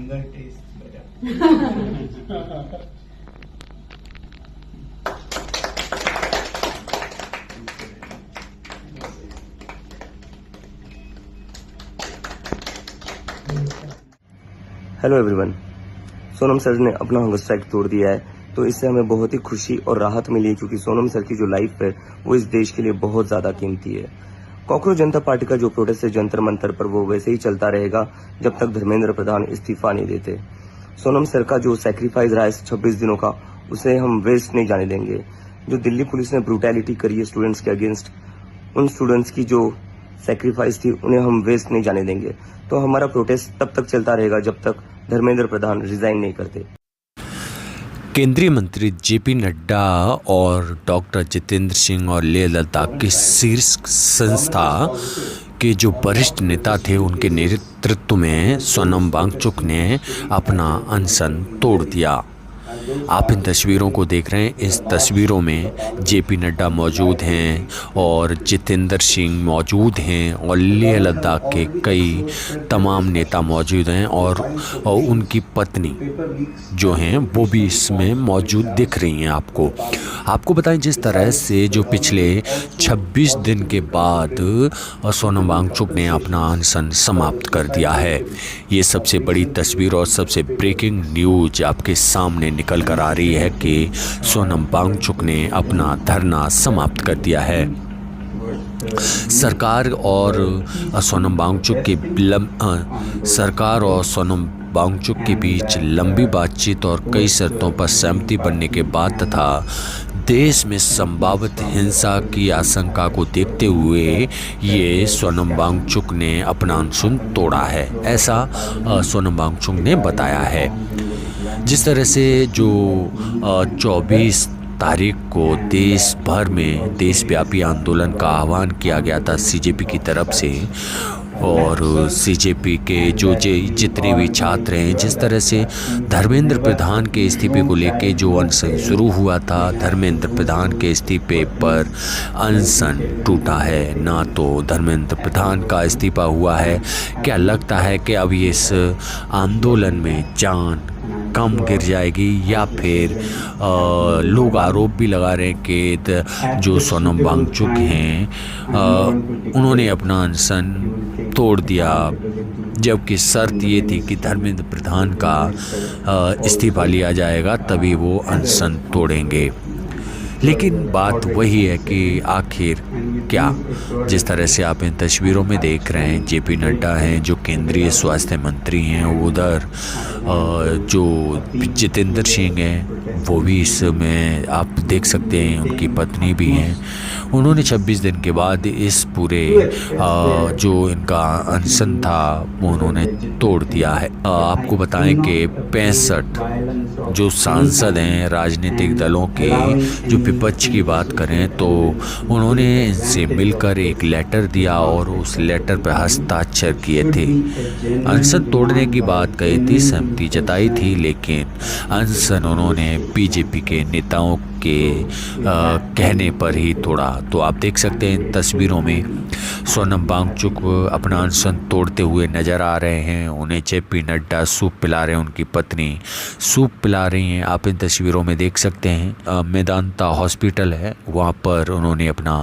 finger tastes better. Hello everyone, Sonam sir ने अपना hunger strike तोड़ दिया है, तो इससे हमें बहुत ही खुशी और राहत मिली है, क्योंकि सोनम सर की जो लाइफ है वो इस देश के लिए बहुत ज़्यादा कीमती है। कॉकरोच जनता पार्टी का जो प्रोटेस्ट है जंतर मंतर पर, वो वैसे ही चलता रहेगा जब तक धर्मेंद्र प्रधान इस्तीफा नहीं देते। सोनम सर का जो सेक्रीफाइस रहा है 26 दिनों का, उसे हम वेस्ट नहीं जाने देंगे। जो दिल्ली पुलिस ने ब्रूटैलिटी करी है स्टूडेंट्स के अगेंस्ट, उन स्टूडेंट्स की जो सेक्रीफाइस थी उन्हें हम वेस्ट नहीं जाने देंगे। तो हमारा प्रोटेस्ट तब तक चलता रहेगा जब तक धर्मेंद्र प्रधान रिजाइन नहीं करते। केंद्रीय मंत्री जेपी नड्डा और डॉक्टर जितेंद्र सिंह और लेह लद्दाख की शीर्ष संस्था के जो वरिष्ठ नेता थे, उनके नेतृत्व में सोनम वांगचुक ने अपना अनशन तोड़ दिया। आप इन तस्वीरों को देख रहे हैं। इस तस्वीरों में जेपी नड्डा मौजूद हैं और जितेंद्र सिंह मौजूद हैं और लेह लद्दाख के कई तमाम नेता मौजूद हैं और उनकी पत्नी जो हैं वो भी इसमें मौजूद दिख रही हैं आपको बताएं, जिस तरह से जो पिछले 26 दिन के बाद सोनम वांगचुक ने अपना अनशन समाप्त कर दिया है। ये सबसे बड़ी तस्वीर और सबसे ब्रेकिंग न्यूज आपके सामने निकल कर आ रही है कि सोनम वांगचुक ने अपना धरना समाप्त कर दिया है। सरकार और सोनम वांगचुक के बीच लंबी बातचीत और कई शर्तों पर सहमति बनने के बाद तथा देश में संभावित हिंसा की आशंका को देखते हुए ये सोनम वांगचुक ने अपना अनशन तोड़ा है, ऐसा सोनम वांगचुक ने बताया है। जिस तरह से जो 24 तारीख को देश भर में देशव्यापी आंदोलन का आह्वान किया गया था सीजेपी की तरफ से, और सीजेपी के जो जितने भी छात्र हैं, जिस तरह से धर्मेंद्र प्रधान के इस्तीफे को लेके जो अनशन शुरू हुआ था, धर्मेंद्र प्रधान के इस्तीफे पर अनशन टूटा है। ना तो धर्मेंद्र प्रधान का इस्तीफा हुआ है, क्या लगता है कि अब इस आंदोलन में जान कम गिर जाएगी, या फिर लोग आरोप भी लगा रहे हैं कि जो सोनम वांगचुक हैं उन्होंने अपना अनशन तोड़ दिया, जबकि शर्त ये थी कि धर्मेंद्र प्रधान का इस्तीफा लिया जाएगा तभी वो अनशन तोड़ेंगे। लेकिन बात वही है कि आखिर क्या, जिस तरह से आप इन तस्वीरों में देख रहे हैं, जेपी नड्डा हैं जो केंद्रीय स्वास्थ्य मंत्री हैं, उधर जो जितेंद्र सिंह हैं वो भी इसमें आप देख सकते हैं, उनकी पत्नी भी हैं। उन्होंने 26 दिन के बाद इस पूरे जो इनका अनशन था वो उन्होंने तोड़ दिया है। आपको बताएं कि 65 जो सांसद हैं राजनीतिक दलों के, जो विपक्ष की बात करें तो उन्होंने इनसे मिलकर एक लेटर दिया और उस लेटर पर हस्ताक्षर किए थे। अनशन तोड़ने की बात कही थी, सहमति जताई थी, लेकिन अनशन उन्होंने बीजेपी के नेताओं के कहने पर ही तोड़ा। तो आप देख सकते हैं इन तस्वीरों में सोनम वांगचुक अपना अनशन तोड़ते हुए नज़र आ रहे हैं। उन्हें जेपी नड्डा सूप पिला रहे हैं, उनकी पत्नी सूप पिला रही हैं। आप इन तस्वीरों में देख सकते हैं मेदांता हॉस्पिटल है, वहाँ पर उन्होंने अपना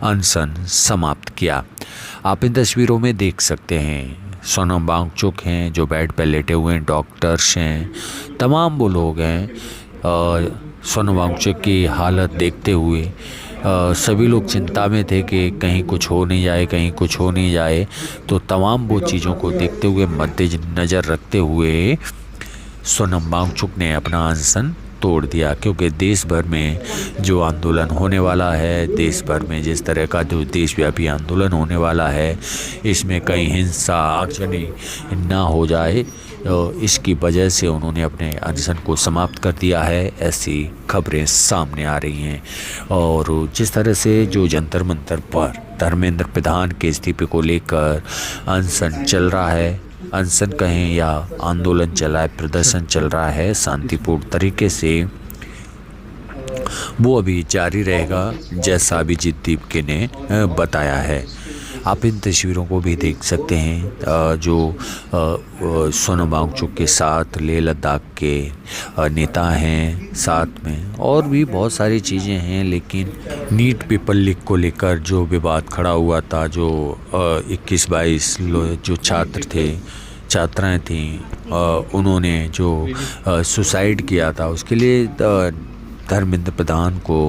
अनशन समाप्त किया। आप इन तस्वीरों में देख सकते हैं सोनम वांगचुक हैं जो बेड पर लेटे हुए हैं, डॉक्टर्स हैं, तमाम वो लोग हैं। सोनम वांगचुक की हालत देखते हुए सभी लोग चिंता में थे कि कहीं कुछ हो नहीं जाए, तो तमाम वो चीज़ों को देखते हुए मद्देनज़र रखते हुए सोनम वांगचुक ने अपना अनशन तोड़ दिया। क्योंकि देश भर में जो आंदोलन होने वाला है, देश भर में जिस तरह का जो देशव्यापी आंदोलन होने वाला है, इसमें कहीं हिंसा आगजनी ना हो जाए, इसकी वजह से उन्होंने अपने अनशन को समाप्त कर दिया है, ऐसी खबरें सामने आ रही हैं। और जिस तरह से जो जंतर मंतर पर धर्मेंद्र प्रधान के इस्तीफे को लेकर अनशन चल रहा है, अनशन कहें या आंदोलन चल रहा है, प्रदर्शन चल रहा है शांतिपूर्ण तरीके से, वो अभी जारी रहेगा, जैसा अभिजीत दीपके ने बताया है। आप इन तस्वीरों को भी देख सकते हैं जो सोनम वांगचुक के साथ लेह लद्दाख के नेता हैं साथ में, और भी बहुत सारी चीज़ें हैं। लेकिन नीट पेपर लीक को लेकर जो विवाद खड़ा हुआ था, जो 21-22 जो छात्र थे, छात्राएं थीं, उन्होंने जो सुसाइड किया था, उसके लिए धर्मेंद्र प्रधान को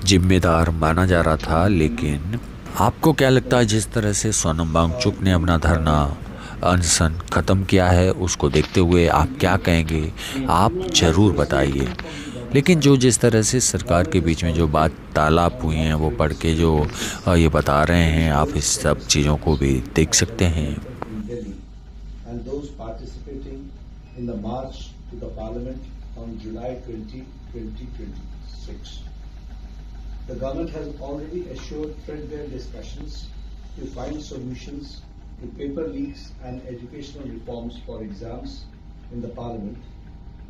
जिम्मेदार माना जा रहा था। लेकिन आपको क्या लगता है, जिस तरह से सोनम वांगचुक ने अपना धरना अनशन ख़त्म किया है, उसको देखते हुए आप क्या कहेंगे, आप ज़रूर बताइए। लेकिन जो जिस तरह से सरकार के बीच में जो बात तालाब हुई हैं, वो पढ़ के जो ये बता रहे हैं, आप इस सब चीज़ों को भी देख सकते हैं। And those participating in the march to the Parliament on July 20, 2026. The government has already assured threadbare discussions to find solutions to paper leaks and educational reforms for exams in the Parliament.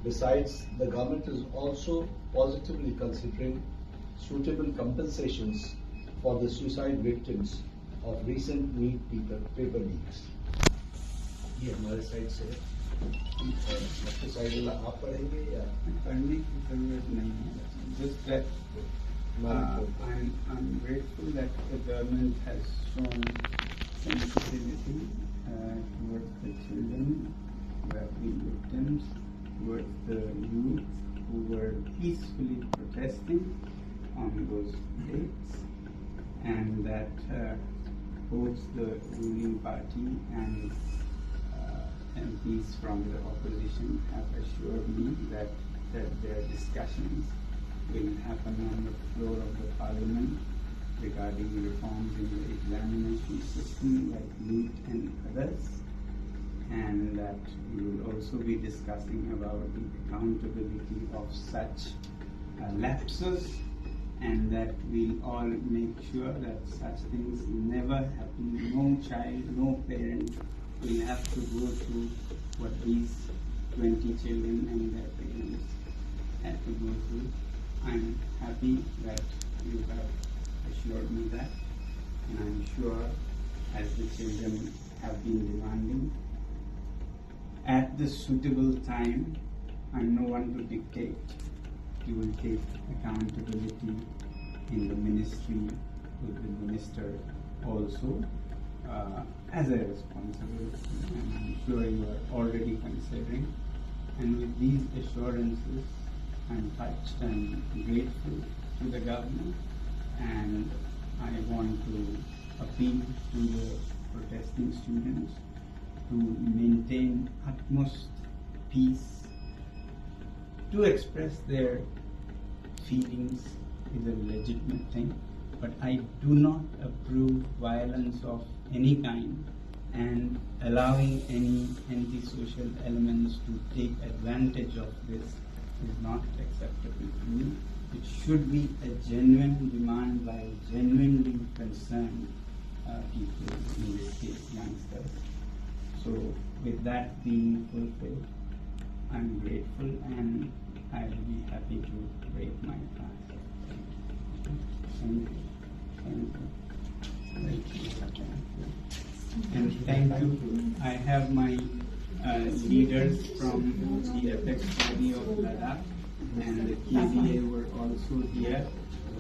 Besides, the government is also positively considering suitable compensations for the suicide victims of recent NEET paper leaks. ये हमारे side से आपके side वाला आप पढ़ेंगे या पढ़ने की जरूरत नहीं है। Just that I'm grateful that the government has shown sensitivity towards the children who have been victims, towards the youth who were peacefully protesting on those dates, and that both the ruling party and MPs from the opposition have assured me that their discussions will happen on the floor of the Parliament regarding reforms in the examination system like NEET and others, and that we will also be discussing about the accountability of such lapses, and that we'll all make sure that such things never happen. No child, no parent will have to go through what these 20 children and their parents had to go through. I'm happy that you have assured me that, and I'm sure as the children have been demanding, at the suitable time, I'm no one to dictate, you will take accountability in the ministry with the minister also. As a responsibility, and I'm sure you are already considering. And with these assurances, I'm touched and grateful to the government, and I want to appeal to the protesting students to maintain utmost peace. To express their feelings is a legitimate thing, but I do not approve violence of any kind, and allowing any antisocial elements to take advantage of this is not acceptable to me. It should be a genuine demand by genuinely concerned people, in this case youngsters. So with that being fulfilled, I'm grateful and I'll be happy to break my fast. Thank you. Thank you. And thank you. I have my leaders from the apex body of Ladakh, and the KDA were also here,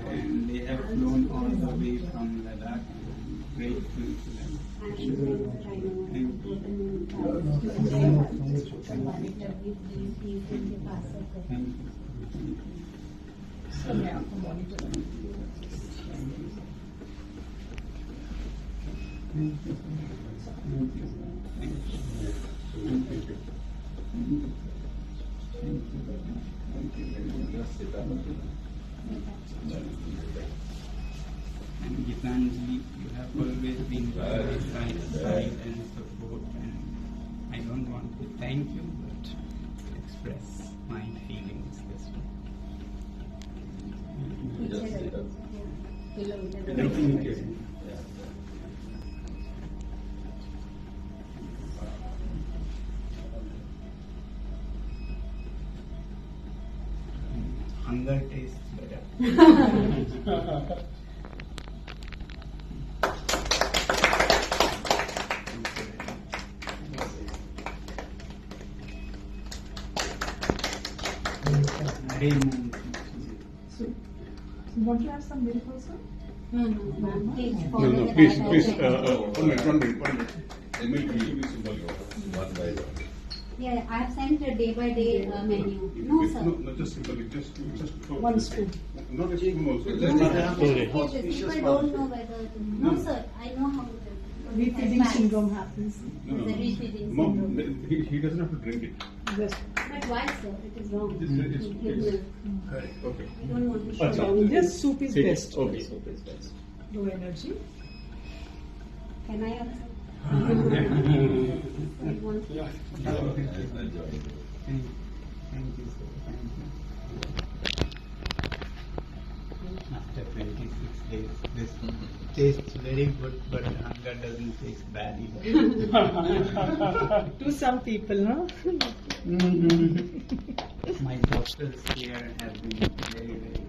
and they have flown all the way from Ladakh, and I'm grateful to them. Thank And Gitanji, you have always been by my side and support, and I don't want to thank you, but express my feelings this way. Thank you. Hunger tastes better. day moon. So, you want to have some milk also? No, ma'am. Please No, follow no, the please, guidelines. please, 1 minute, 1 minute, 1 minute. Milk will be simple. One by one. Yeah, I have sent a day by day menu. No, sir. No, just simple, just for. One scoop. Not a spoon also. No, sir. People don't know whether to. No, sir. I know how to. Refeeding syndrome happens. No, no. The refeeding Mom, syndrome. he doesn't have to drink it. Yes. But why, sir? It is wrong. It's- Give milk. Correct, okay. I don't want to show Acha. you. Just soup is Take it. best. Okay. Soup is best. Low energy. Can I also? I want to. Thank you, sir. Thank you. After 26 days, this tastes very good, but hunger doesn't taste bad either. To some people, huh? My doctors here have been very, very